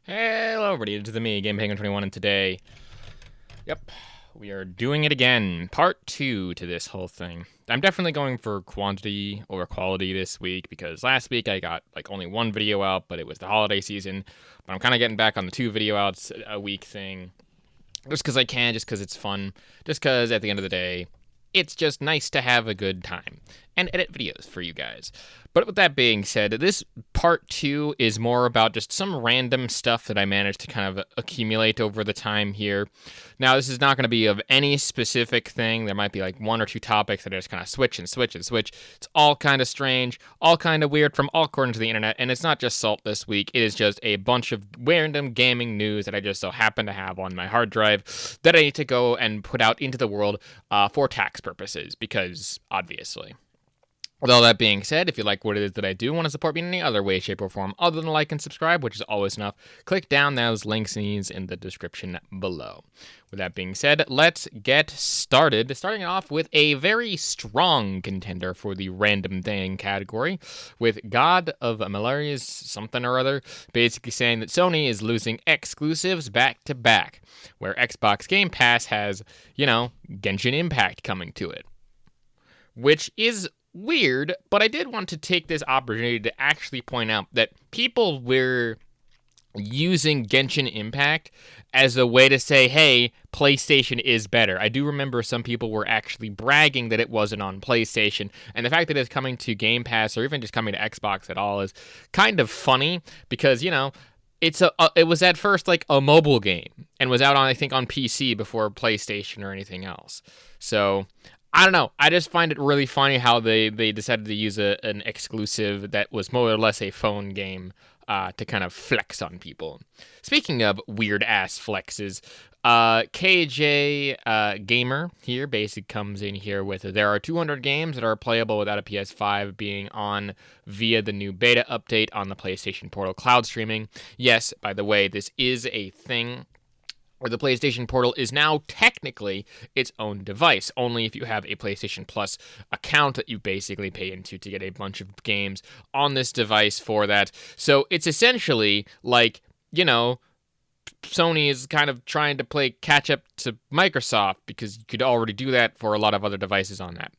Hello everybody, it's the me, GamePenguin21, and today, we are doing it again. Part 2 to this whole thing. I'm definitely going for quantity over quality this week, because last week I got, only one video out, but it was the holiday season. But I'm kind of getting back on the 2 video outs a week thing, just because I can, just because it's fun, just because at the end of the day, it's just nice to have a good time and edit videos for you guys. But with that being said, this part 2 is more about just some random stuff that I managed to kind of accumulate over the time here. Now, this is not going to be of any specific thing. There might be like one or two topics that I just kind of switch and switch and switch. It's all kind of strange, all kind of weird from all corners of the internet, and it's not just Salt this week. It is just a bunch of random gaming news that I just so happen to have on my hard drive that I need to go and put out into the world for tax purposes, because obviously. With all that being said, if you like what it is that I do, want to support me in any other way, shape, or form other than like and subscribe, which is always enough, click down those links in the description below. With that being said, let's get started. Starting off with a very strong contender for the random thing category, with God of Malaria's something or other, basically saying that Sony is losing exclusives back to back, where Xbox Game Pass has, Genshin Impact coming to it. Which is weird, but I did want to take this opportunity to actually point out that people were using Genshin Impact as a way to say, hey, PlayStation is better. I do remember some people were actually bragging that it wasn't on PlayStation, and the fact that it's coming to Game Pass or even just coming to Xbox at all is kind of funny because, it was at first like a mobile game and was out on, I think, on PC before PlayStation or anything else. So I don't know. I just find it really funny how they decided to use an exclusive that was more or less a phone game to kind of flex on people. Speaking of weird-ass flexes, KJ Gamer here basically comes in here with there are 200 games that are playable without a PS5 being on via the new beta update on the PlayStation Portal cloud streaming. Yes, by the way, this is a thing where the PlayStation Portal is now technically its own device, only if you have a PlayStation Plus account that you basically pay into to get a bunch of games on this device for that. So it's essentially like, Sony is kind of trying to play catch up to Microsoft because you could already do that for a lot of other devices on that.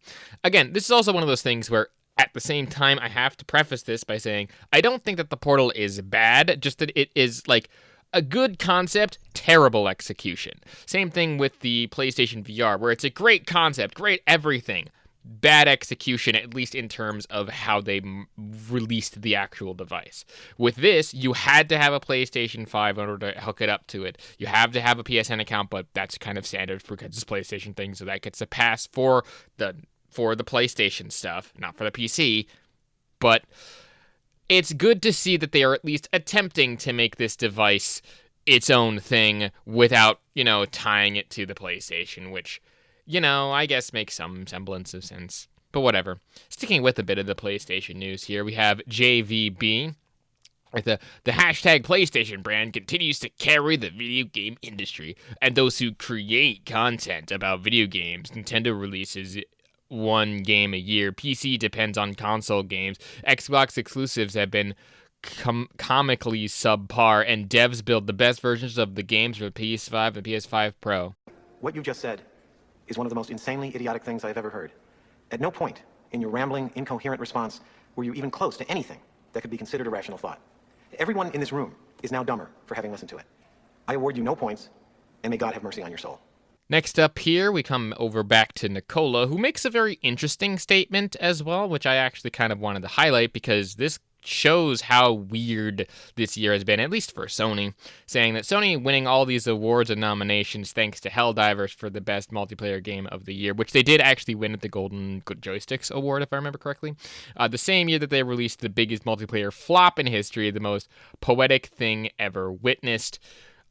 Again, this is also one of those things where at the same time, I have to preface this by saying I don't think that the Portal is bad, just that it is a good concept, terrible execution. Same thing with the PlayStation VR, where it's a great concept, great everything, bad execution, at least in terms of how they released the actual device. With this, you had to have a PlayStation 5 in order to hook it up to it. You have to have a PSN account, but that's kind of standard for this PlayStation thing, so that gets a pass for the PlayStation stuff, not for the PC. But it's good to see that they are at least attempting to make this device its own thing without, tying it to the PlayStation, which, I guess makes some semblance of sense. But whatever. Sticking with a bit of the PlayStation news here, we have JVB. The hashtag PlayStation brand continues to carry the video game industry, and those who create content about video games. Nintendo releases one game a year. PC depends on console games. Xbox exclusives have been comically subpar, and devs build the best versions of the games for PS5 and PS5 Pro. What you just said is one of the most insanely idiotic things I've ever heard. At no point in your rambling, incoherent response were you even close to anything that could be considered a rational thought. Everyone in this room is now dumber for having listened to it. I award you no points, and may God have mercy on your soul. Next up here, we come over back to Nicola, who makes a very interesting statement as well, which I actually kind of wanted to highlight because this shows how weird this year has been, at least for Sony, saying that Sony winning all these awards and nominations thanks to Helldivers for the best multiplayer game of the year, which they did actually win at the Golden Joysticks Award, if I remember correctly. The same year that they released the biggest multiplayer flop in history, the most poetic thing ever witnessed.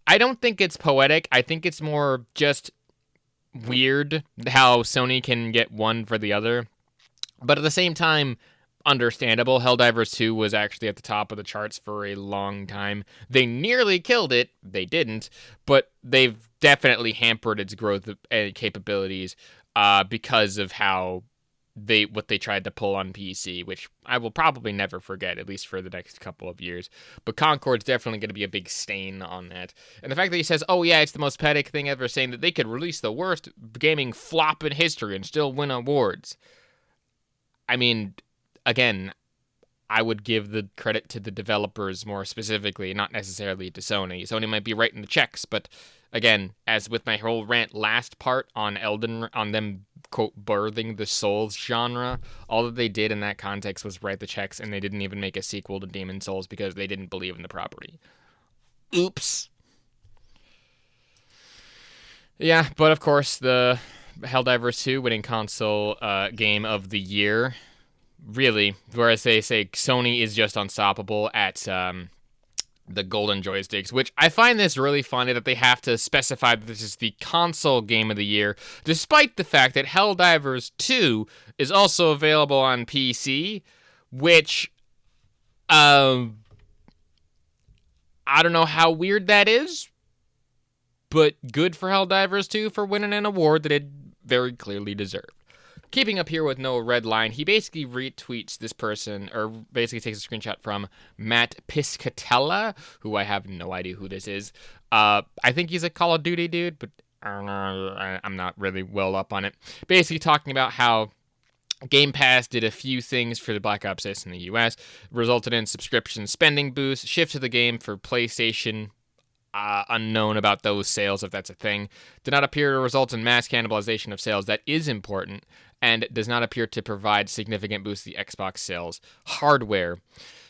I don't think it's poetic. I think it's more just weird how Sony can get one for the other. But at the same time, understandable. Helldivers 2 was actually at the top of the charts for a long time. They nearly killed it. They didn't. But they've definitely hampered its growth and capabilities because of how what they tried to pull on PC, which I will probably never forget, at least for the next couple of years. But Concord's definitely going to be a big stain on that. And the fact that he says, oh yeah, it's the most pathetic thing ever, saying that they could release the worst gaming flop in history and still win awards. I mean, again, I would give the credit to the developers more specifically, not necessarily to Sony. Sony might be writing the checks, but again, as with my whole rant last part on on them, quote, birthing the Souls genre, all that they did in that context was write the checks, and they didn't even make a sequel to Demon Souls because they didn't believe in the property. Oops. Yeah, but of course, the Helldivers 2 winning console game of the year. Really, whereas they say Sony is just unstoppable at the golden joysticks, which I find this really funny that they have to specify that this is the console game of the year, despite the fact that Helldivers 2 is also available on PC, which, I don't know how weird that is, but good for Helldivers 2 for winning an award that it very clearly deserved. Keeping up here with no red line, he basically retweets this person, or basically takes a screenshot from Matt Piscatella, who I have no idea who this is. I think he's a Call of Duty dude, but I don't know, I'm not really well up on it. Basically talking about how Game Pass did a few things for the Black Ops S in the US, resulted in subscription spending boost, shift to the game for PlayStation, unknown about those sales, if that's a thing, did not appear to result in mass cannibalization of sales. That is important, and does not appear to provide significant boost to the Xbox sales hardware.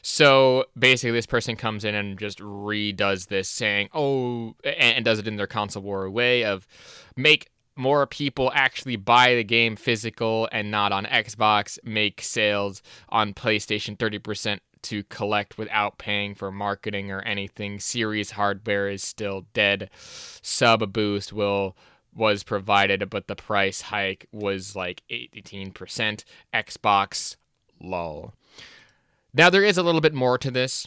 So basically, this person comes in and just redoes this, saying, oh, and does it in their console war way of make more people actually buy the game physical and not on Xbox, make sales on PlayStation 30% to collect without paying for marketing or anything. Series hardware is still dead. Sub boost was provided, but the price hike was like 18%. Xbox, lol. Now there is a little bit more to this,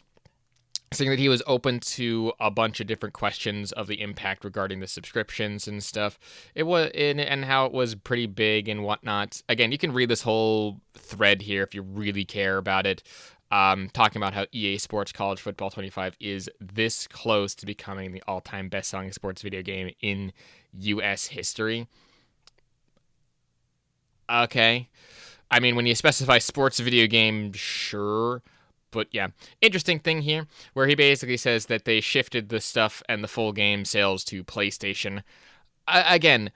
saying that he was open to a bunch of different questions of the impact regarding the subscriptions and stuff. It was and how it was pretty big and whatnot. Again, you can read this whole thread here if you really care about it. Talking about how EA Sports College Football 25 is this close to becoming the all-time best-selling sports video game in U.S. history. Okay. I mean, when you specify sports video game, sure. But yeah, interesting thing here, where he basically says that they shifted the stuff and the full game sales to PlayStation. Again,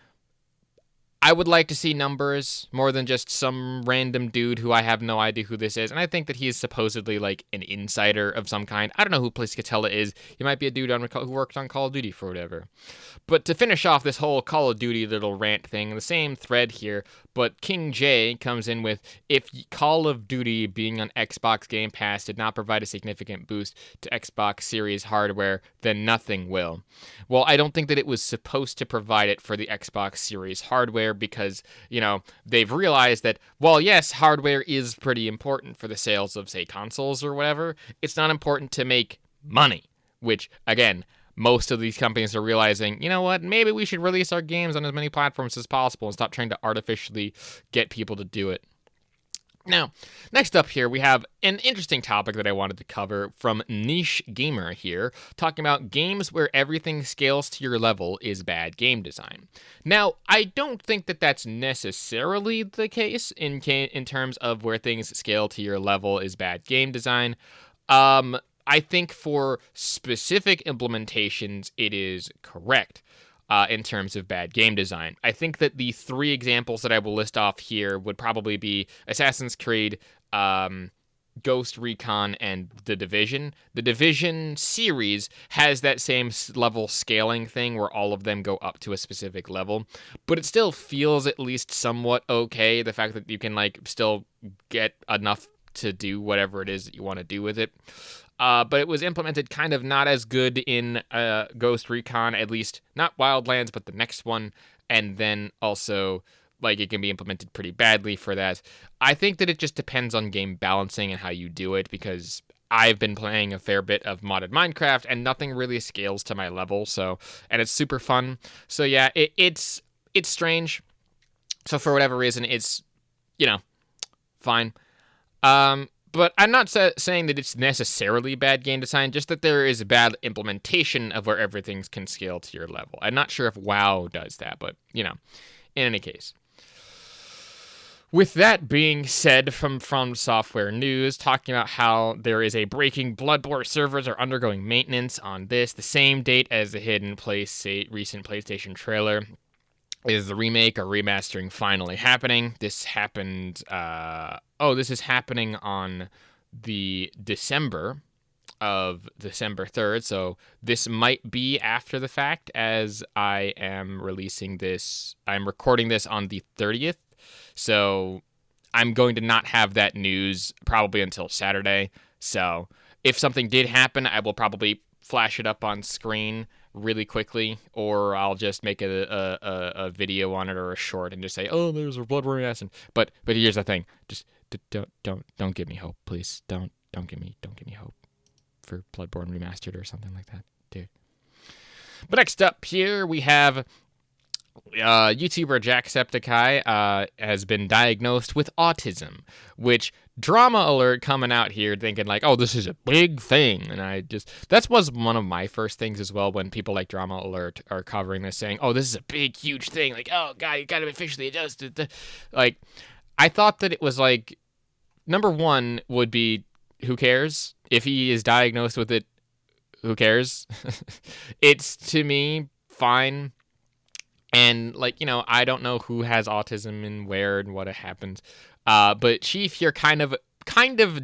I would like to see numbers more than just some random dude who I have no idea who this is. And I think that he is supposedly like an insider of some kind. I don't know who Piscatella is. He might be a dude who worked on Call of Duty for whatever. But to finish off this whole Call of Duty little rant thing, the same thread here, but King J comes in with, if Call of Duty being on Xbox Game Pass did not provide a significant boost to Xbox Series hardware, then nothing will. Well, I don't think that it was supposed to provide it for the Xbox Series hardware because, you know, they've realized that, well, yes, hardware is pretty important for the sales of, say, consoles or whatever. It's not important to make money, which, again, most of these companies are realizing, you know what, maybe we should release our games on as many platforms as possible and stop trying to artificially get people to do it. Now, next up here, we have an interesting topic that I wanted to cover from Niche Gamer here, talking about games where everything scales to your level is bad game design. Now, I don't think that that's necessarily the case in terms of where things scale to your level is bad game design. I think for specific implementations, it is correct in terms of bad game design. I think that the three examples that I will list off here would probably be Assassin's Creed, Ghost Recon, and The Division. The Division series has that same level scaling thing where all of them go up to a specific level, but it still feels at least somewhat okay, the fact that you can like still get enough to do whatever it is that you want to do with it. But it was implemented kind of not as good in Ghost Recon, at least not Wildlands, but the next one. And then also, like, it can be implemented pretty badly for that. I think that it just depends on game balancing and how you do it, because I've been playing a fair bit of modded Minecraft, and nothing really scales to my level, and it's super fun. So yeah, it's strange. So for whatever reason, it's, you know, fine. But I'm not saying that it's necessarily bad game design, just that there is a bad implementation of where everything can scale to your level. I'm not sure if WoW does that, but, in any case. With that being said, from Software News, talking about how there is a breaking Bloodborne servers are undergoing maintenance on this, the same date as the hidden recent PlayStation trailer. Is the remake or remastering finally happening? This happened, this is happening on the December 3rd, so this might be after the fact, as I am I'm recording this on the 30th, so I'm going to not have that news probably until Saturday, so if something did happen, I will probably flash it up on screen really quickly, or I'll just make a video on it or a short and just say, oh, there's a Bloodborne acid. But here's the thing, just don't give me hope, please. Don't give me hope for Bloodborne remastered or something like that, dude. But next up here we have YouTuber Jacksepticeye has been diagnosed with autism, which drama alert coming out here thinking like, oh, this is a big thing. And that was one of my first things as well when people like Drama Alert are covering this saying, oh, this is a big, huge thing. Like, oh, God, you got to officially adjust it. Like, I thought that it was like, number one would be, who cares? If he is diagnosed with it, who cares? It's, to me, fine. And, like, I don't know who has autism and where and what it happens. But Chief here kind of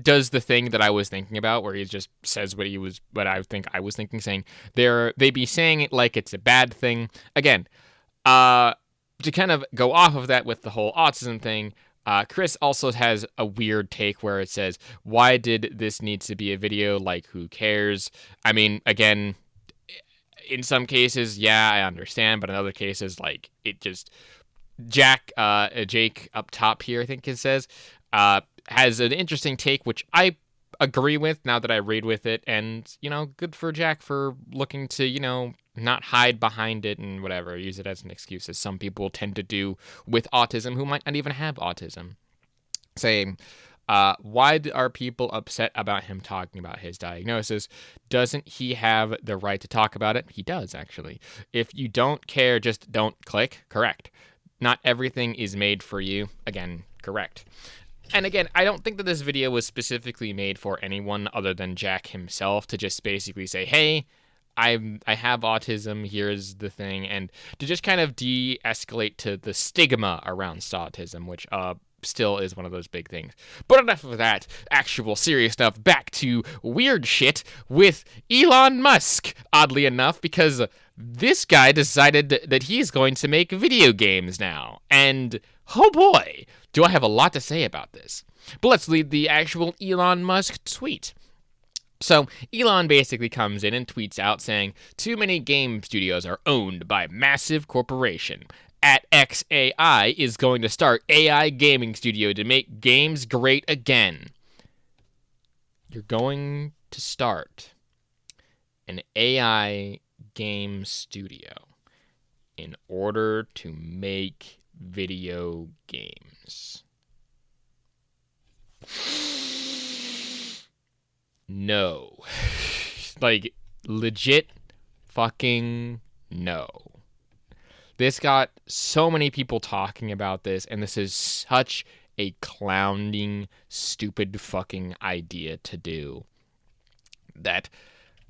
does the thing that I was thinking about, where he just says what I think I was thinking, saying they be saying it like it's a bad thing. Again, to kind of go off of that with the whole autism thing, Chris also has a weird take where it says, why did this need to be a video? Like, who cares? I mean, again, in some cases, yeah, I understand, but in other cases, like, it just... Jake up top here, I think it says, has an interesting take, which I agree with now that I read with it. And, good for Jack for looking to, not hide behind it and whatever, use it as an excuse, as some people tend to do with autism who might not even have autism. Saying, why are people upset about him talking about his diagnosis? Doesn't he have the right to talk about it? He does, actually. If you don't care, just don't click. Correct. Not everything is made for you. Again, correct. And again, I don't think that this video was specifically made for anyone other than Jack himself to just basically say, hey, I have autism, here's the thing, and to just kind of de-escalate to the stigma around autism, which still is one of those big things. But enough of that actual serious stuff. Back to weird shit with Elon Musk, oddly enough, because this guy decided that he's going to make video games now. And, oh boy, do I have a lot to say about this. But let's read the actual Elon Musk tweet. So, Elon basically comes in and tweets out saying, too many game studios are owned by massive corporation. At XAI is going to start AI gaming studio to make games great again. You're going to start an AI game studio in order to make video games. No. Like, legit fucking no. This got so many people talking about this, and this is such a clowning, stupid fucking idea to do. That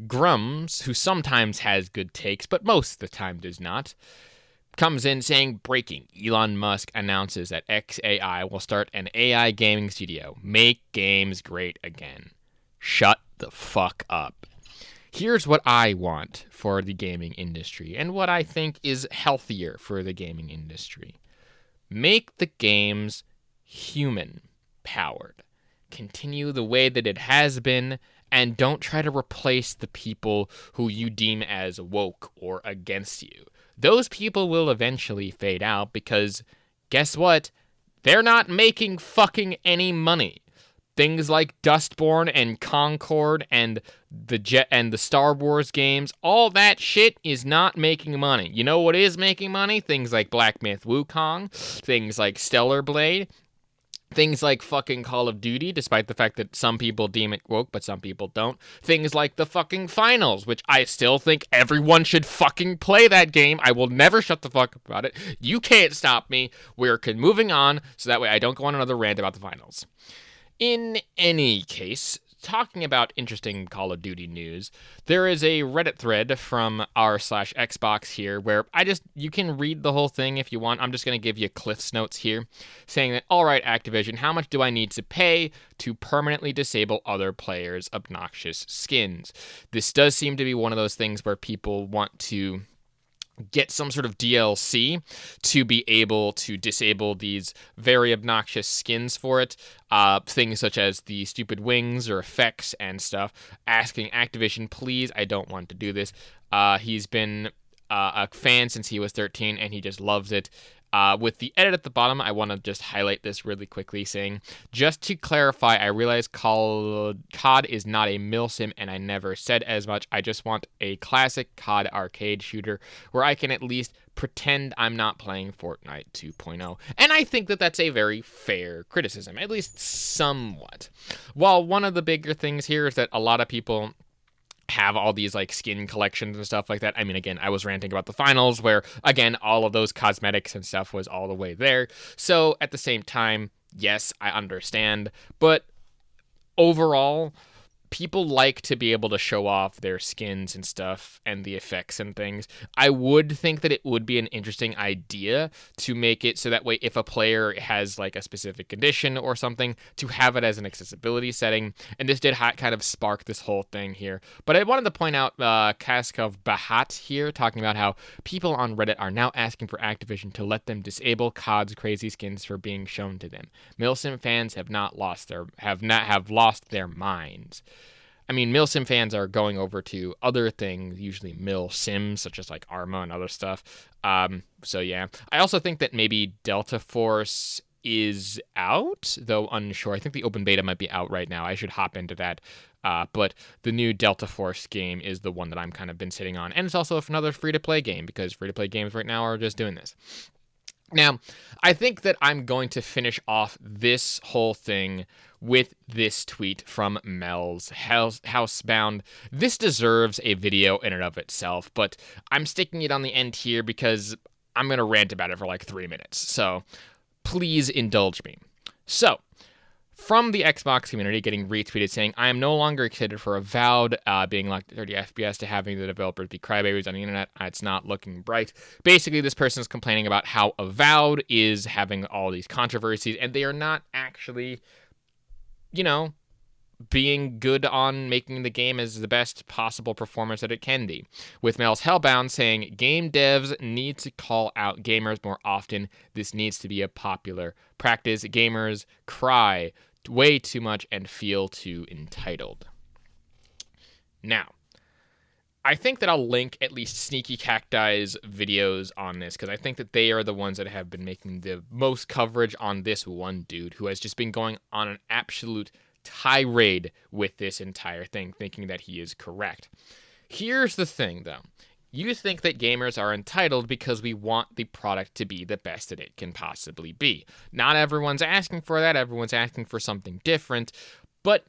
Grums, who sometimes has good takes, but most of the time does not, comes in saying, breaking, Elon Musk announces that XAI will start an AI gaming studio. Make games great again. Shut the fuck up. Here's what I want for the gaming industry, and what I think is healthier for the gaming industry. Make the games human-powered. Continue the way that it has been, and don't try to replace the people who you deem as woke or against you. Those people will eventually fade out because, guess what? They're not making fucking any money. Things like Dustborn and Concord and the Star Wars games, all that shit is not making money. You know what is making money? Things like Black Myth Wukong, things like Stellar Blade, Things like fucking Call of Duty, despite the fact that some people deem it woke, but some people don't. Things like the fucking finals, which I still think everyone should fucking play that game. I will never shut the fuck up about it. You can't stop me. We're moving on, so that way I don't go on another rant about the finals. In any case, talking about interesting Call of Duty news, there is a Reddit thread from r/Xbox here where you can read the whole thing if you want. I'm just going to give you Cliff's notes here saying that, all right, Activision, how much do I need to pay to permanently disable other players' obnoxious skins? This does seem to be one of those things where people want to get some sort of DLC to be able to disable these very obnoxious skins for it. Things such as the stupid wings or effects and stuff. Asking Activision, please, I don't want to do this. He's been a fan since he was 13 and he just loves it. With the edit at the bottom, I want to just highlight this really quickly, saying, just to clarify, I realize COD is not a milsim, and I never said as much. I just want a classic COD arcade shooter where I can at least pretend I'm not playing Fortnite 2.0. And I think that that's a very fair criticism, at least somewhat. While one of the bigger things here is that a lot of people have all these like skin collections and stuff like that. I mean, again, I was ranting about the finals where, again, all of those cosmetics and stuff was all the way there. So at the same time, yes, I understand. But overall, people like to be able to show off their skins and stuff and the effects and things. I would think that it would be an interesting idea to make it so that way if a player has like a specific condition or something, to have it as an accessibility setting. And this did kind of spark this whole thing here. But I wanted to point out Kaskov Bahat here talking about how people on Reddit are now asking for Activision to let them disable COD's crazy skins for being shown to them. Milsim fans have lost their minds. I mean, Milsim fans are going over to other things, usually Mil Sims, such as like Arma and other stuff. So yeah. I also think that maybe Delta Force is out, though unsure. I think the open beta might be out right now. I should hop into that. But the new Delta Force game is the one that I'm kind of been sitting on. And it's also another free-to-play game, because free-to-play games right now are just doing this. Now, I think that I'm going to finish off this whole thing with this tweet from Mel's Housebound. This deserves a video in and of itself, but I'm sticking it on the end here because I'm going to rant about it for like 3 minutes. So please indulge me. So, from the Xbox community getting retweeted saying, I am no longer excited for Avowed being locked at 30 FPS to having the developers be crybabies on the internet. It's not looking bright. Basically, this person is complaining about how Avowed is having all these controversies, and they are not actually, being good on making the game as the best possible performance that it can be. With Mel's Hellbound saying, game devs need to call out gamers more often. This needs to be a popular practice. Gamers cry way too much and feel too entitled. Now, I think that I'll link at least Sneaky Cacti's videos on this, because I think that they are the ones that have been making the most coverage on this one dude who has just been going on an absolute tirade with this entire thing, thinking that he is correct. Here's the thing, though. You think that gamers are entitled because we want the product to be the best that it can possibly be. Not everyone's asking for that. Everyone's asking for something different. But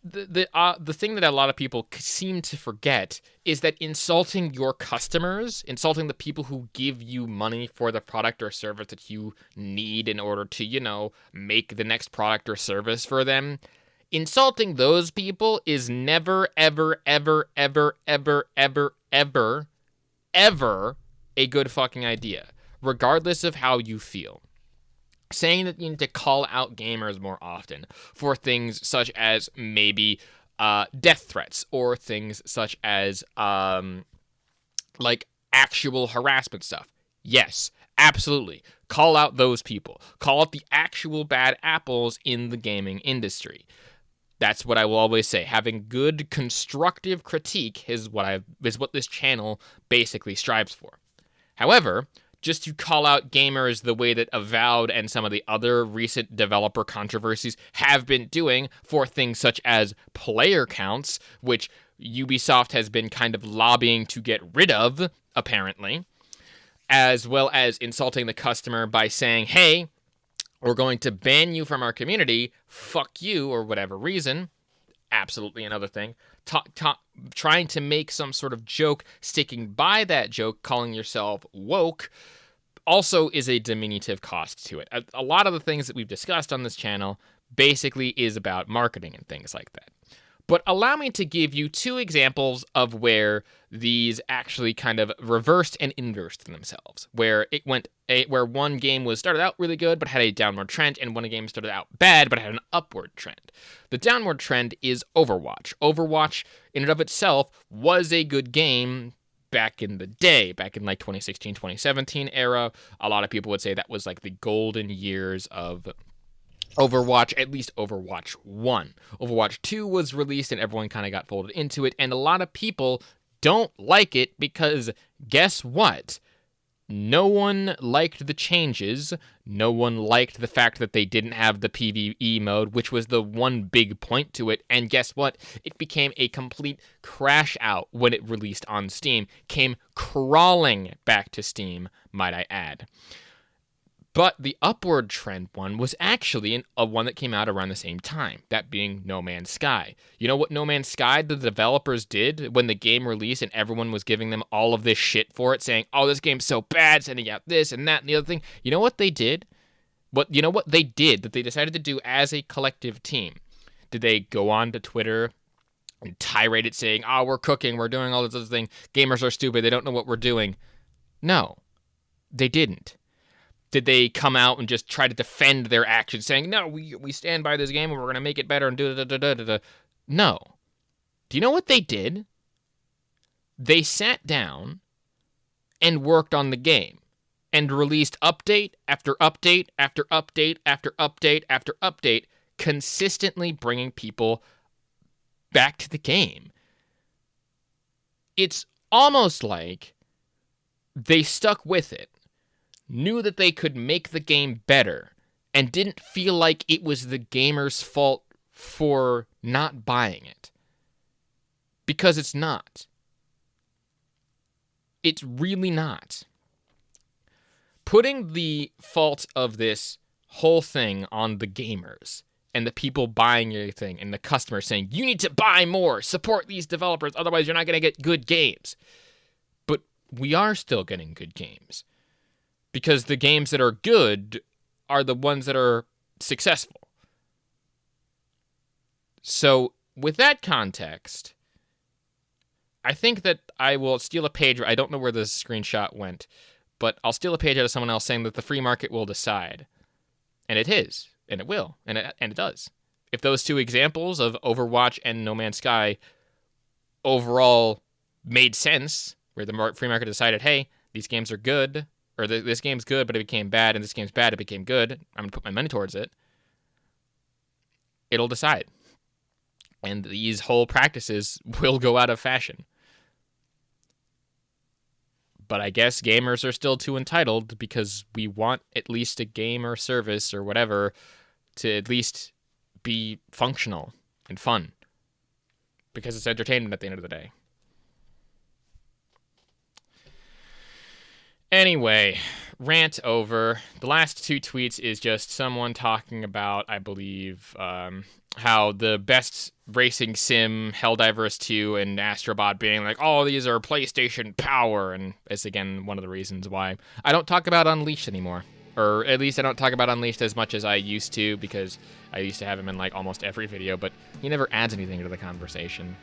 the thing that a lot of people seem to forget is that insulting your customers, insulting the people who give you money for the product or service that you need in order to, make the next product or service for them, insulting those people is never, ever, ever, ever, ever, ever, ever, ever a good fucking idea, regardless of how you feel. Saying that you need to call out gamers more often for things such as maybe death threats or things such as like actual harassment stuff. Yes, absolutely. Call out those people. Call out the actual bad apples in the gaming industry. That's what I will always say. Having good constructive critique is what this channel basically strives for. However, just to call out gamers the way that Avowed and some of the other recent developer controversies have been doing for things such as player counts, which Ubisoft has been kind of lobbying to get rid of, apparently, as well as insulting the customer by saying, hey, we're going to ban you from our community, fuck you, or whatever reason, absolutely another thing. Trying to make some sort of joke, sticking by that joke, calling yourself woke, also is a diminutive cost to it. A lot of the things that we've discussed on this channel basically is about marketing and things like that. But allow me to give you 2 examples of where these actually kind of reversed and inversed themselves. Where it went, where one game was started out really good but had a downward trend, and one game started out bad but had an upward trend. The downward trend is Overwatch. Overwatch, in and of itself, was a good game back in the day, back in like 2016, 2017 era. A lot of people would say that was like the golden years of Overwatch, at least Overwatch 1. Overwatch 2 was released and everyone kind of got folded into it, and a lot of people don't like it because guess what? No one liked the changes. No one liked the fact that they didn't have the PvE mode, which was the one big point to it. And guess what? It became a complete crash out when it released on Steam. Came crawling back to Steam, might I add. But the upward trend one was actually a one that came out around the same time, that being No Man's Sky. You know what No Man's Sky, the developers, did when the game released and everyone was giving them all of this shit for it, saying, oh, this game's so bad, sending out this and that and the other thing? You know what they did? You know what they did that they decided to do as a collective team? Did they go on to Twitter and tirade it saying, oh, we're cooking, we're doing all this other thing, gamers are stupid, they don't know what we're doing? No, they didn't. Did they come out and just try to defend their actions, saying, no, we stand by this game and we're going to make it better and do-da-da-da-da-da? No. Do you know what they did? They sat down and worked on the game and released update after update after update after update after update, consistently bringing people back to the game. It's almost like they stuck with it, knew that they could make the game better, and didn't feel like it was the gamer's fault for not buying it. Because it's not. It's really not. Putting the fault of this whole thing on the gamers and the people buying your thing and the customers saying, you need to buy more, support these developers, otherwise you're not going to get good games. But we are still getting good games. Because the games that are good are the ones that are successful. So, with that context, I think that I will steal a page. I don't know where this screenshot went, but I'll steal a page out of someone else saying that the free market will decide. And it is, and it will, and it does. If those 2 examples of Overwatch and No Man's Sky overall made sense, where the free market decided, hey, these games are good, or this game's good, but it became bad, and this game's bad, it became good, I'm going to put my money towards it, it'll decide. And these whole practices will go out of fashion. But I guess gamers are still too entitled because we want at least a game or service or whatever to at least be functional and fun. Because it's entertainment at the end of the day. Anyway, rant over. The last 2 tweets is just someone talking about, I believe, how the best racing sim, Helldivers 2 and Astrobot being like, oh, these are PlayStation power, and it's, again, one of the reasons why I don't talk about Unleashed anymore. Or at least I don't talk about Unleashed as much as I used to, because I used to have him in like almost every video, but he never adds anything to the conversation.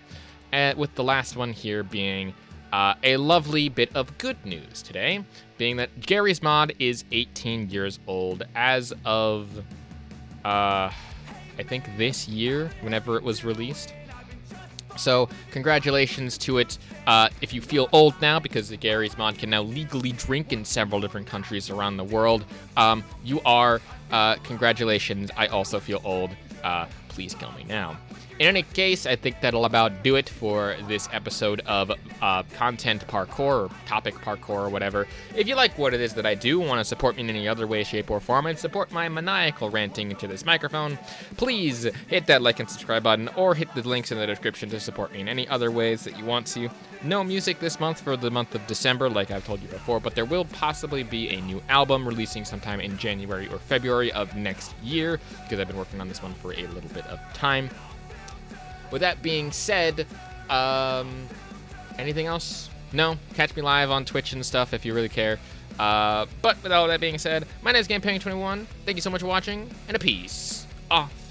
With the last one here being a lovely bit of good news today, being that Gary's Mod is 18 years old as of, I think this year, whenever it was released. So, congratulations to it. If you feel old now, because the Gary's Mod can now legally drink in several different countries around the world, you are, congratulations. I also feel old. Please kill me now. In any case, I think that'll about do it for this episode of content parkour, or topic parkour, or whatever. If you like what it is that I do, want to support me in any other way, shape, or form, and support my maniacal ranting into this microphone, please hit that like and subscribe button, or hit the links in the description to support me in any other ways that you want to. No music this month for the month of December, like I've told you before, but there will possibly be a new album releasing sometime in January or February of next year, because I've been working on this one for a little bit of time. With that being said, anything else? No? Catch me live on Twitch and stuff if you really care. But with all that being said, my name is GamePeng21. Thank you so much for watching, and a peace off.